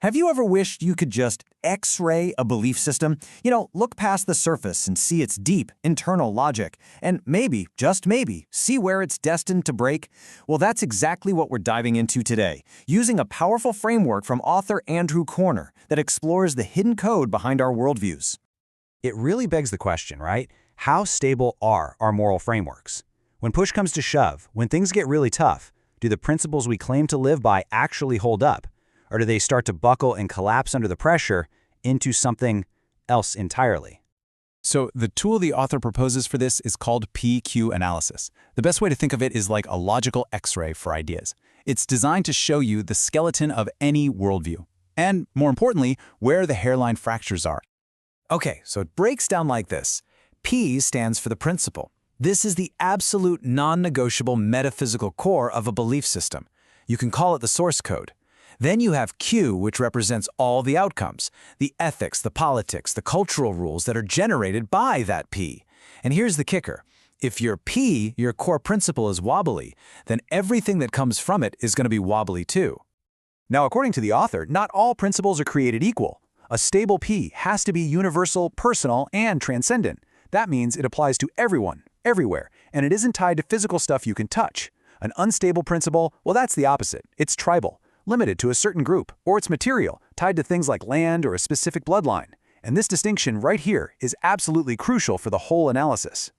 Have you ever wished you could just X-ray a belief system? Look past the surface and see its deep, internal logic, and maybe, just maybe, see where it's destined to break? Well, that's exactly what we're diving into today, using a powerful framework from author Andrew Corner that explores the hidden code behind our worldviews. It really begs the question, right? How stable are our moral frameworks? When push comes to shove, when things get really tough, do the principles we claim to live by actually hold up? Or do they start to buckle and collapse under the pressure into something else entirely? So the tool the author proposes for this is called PQ analysis. The best way to think of it is like a logical X-ray for ideas. It's designed to show you the skeleton of any worldview, and more importantly, where the hairline fractures are. Okay, so it breaks down like this. P stands for the principle. This is the absolute non-negotiable metaphysical core of a belief system. You can call it the source code. Then you have Q, which represents all the outcomes, the ethics, the politics, the cultural rules that are generated by that P. And here's the kicker. If your P, your core principle, is wobbly, then everything that comes from it is going to be wobbly too. Now, according to the author, not all principles are created equal. A stable P has to be universal, personal, and transcendent. That means it applies to everyone, everywhere, and it isn't tied to physical stuff you can touch. An unstable principle, well, that's the opposite. It's tribal, limited to a certain group, or it's material, tied to things like land or a specific bloodline. And this distinction right here is absolutely crucial for the whole analysis.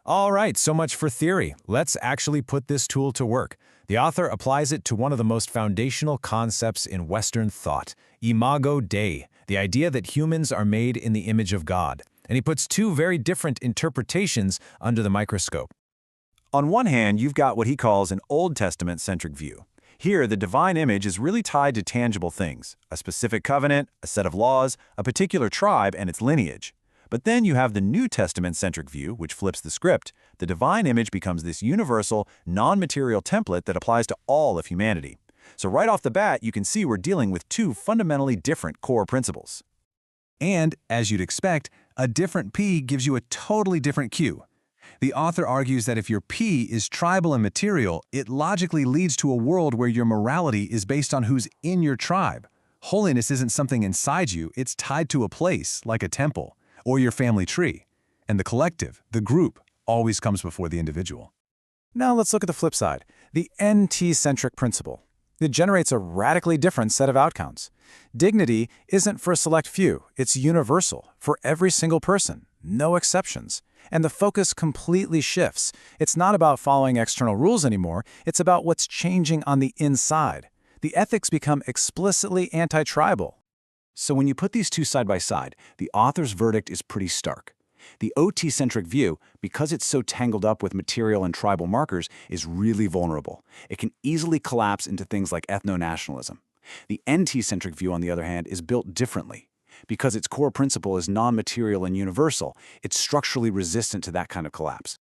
All right, so much for theory. Let's actually put this tool to work. The author applies it to one of the most foundational concepts in Western thought, Imago Dei, the idea that humans are made in the image of God. And he puts two very different interpretations under the microscope. On one hand, you've got what he calls an Old Testament-centric view. Here, the divine image is really tied to tangible things, a specific covenant, a set of laws, a particular tribe, and its lineage. But then you have the New Testament-centric view, which flips the script. The divine image becomes this universal, non-material template that applies to all of humanity. So right off the bat, you can see we're dealing with two fundamentally different core principles. And, as you'd expect, a different P gives you a totally different Q. The author argues that if your P is tribal and material, it logically leads to a world where your morality is based on who's in your tribe. Holiness isn't something inside you, it's tied to a place, like a temple, or your family tree. And the collective, the group, always comes before the individual. Now let's look at the flip side, the NT-centric principle. It generates a radically different set of outcomes. Dignity isn't for a select few, it's universal, for every single person, no exceptions. And the focus completely shifts. It's not about following external rules anymore, it's about what's changing on the inside. The ethics become explicitly anti-tribal. So when you put these two side by side, the author's verdict is pretty stark. The OT-centric view, because it's so tangled up with material and tribal markers, is really vulnerable. It can easily collapse into things like ethno-nationalism. The NT-centric view, on the other hand, is built differently. Because its core principle is non-material and universal, it's structurally resistant to that kind of collapse.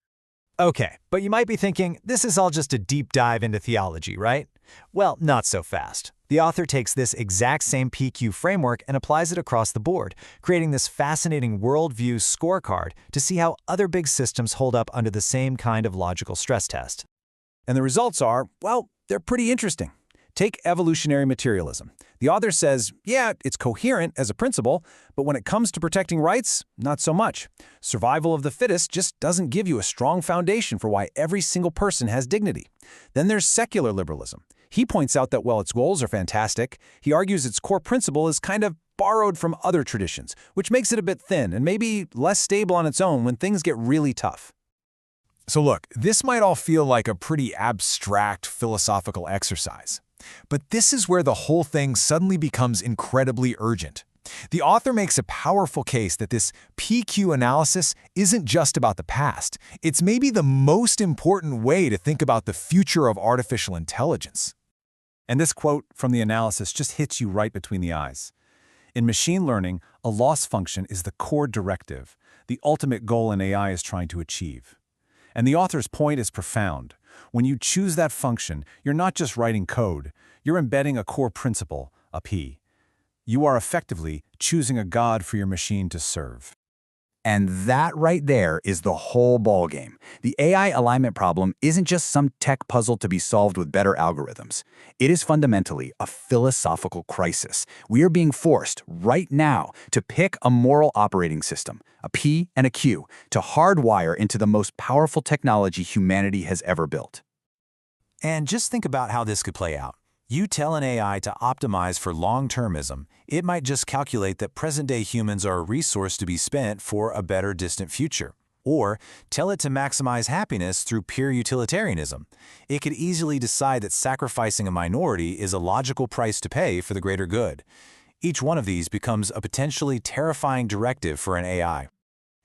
Okay, but you might be thinking, this is all just a deep dive into theology, right? Well, not so fast. The author takes this exact same PQ framework and applies it across the board, creating this fascinating worldview scorecard to see how other big systems hold up under the same kind of logical stress test. And the results are, well, they're pretty interesting. Take evolutionary materialism. The author says, yeah, it's coherent as a principle, but when it comes to protecting rights, not so much. Survival of the fittest just doesn't give you a strong foundation for why every single person has dignity. Then there's secular liberalism. He points out that while its goals are fantastic, he argues its core principle is kind of borrowed from other traditions, which makes it a bit thin and maybe less stable on its own when things get really tough. So look, this might all feel like a pretty abstract philosophical exercise. But this is where the whole thing suddenly becomes incredibly urgent. The author makes a powerful case that this PQ analysis isn't just about the past. It's maybe the most important way to think about the future of artificial intelligence. And this quote from the analysis just hits you right between the eyes. In machine learning, a loss function is the core directive, the ultimate goal an AI is trying to achieve. And the author's point is profound. When you choose that function, you're not just writing code, you're embedding a core principle, a P. You are effectively choosing a god for your machine to serve. And that right there is the whole ballgame. The AI alignment problem isn't just some tech puzzle to be solved with better algorithms. It is fundamentally a philosophical crisis. We are being forced, right now, to pick a moral operating system, a P and a Q, to hardwire into the most powerful technology humanity has ever built. And just think about how this could play out. You tell an AI to optimize for long-termism, it might just calculate that present-day humans are a resource to be spent for a better distant future. Or tell it to maximize happiness through pure utilitarianism. It could easily decide that sacrificing a minority is a logical price to pay for the greater good. Each one of these becomes a potentially terrifying directive for an AI.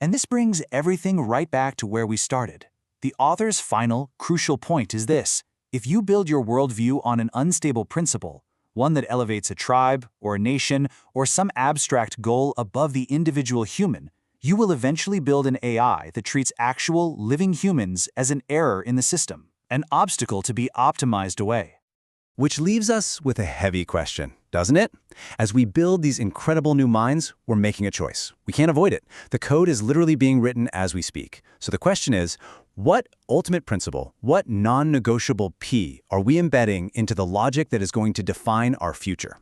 And this brings everything right back to where we started. The author's final, crucial point is this. If you build your worldview on an unstable principle, one that elevates a tribe or a nation or some abstract goal above the individual human, you will eventually build an AI that treats actual, living humans as an error in the system, an obstacle to be optimized away. Which leaves us with a heavy question, doesn't it? As we build these incredible new minds, we're making a choice. We can't avoid it. The code is literally being written as we speak. So the question is, what ultimate principle, what non-negotiable P are we embedding into the logic that is going to define our future?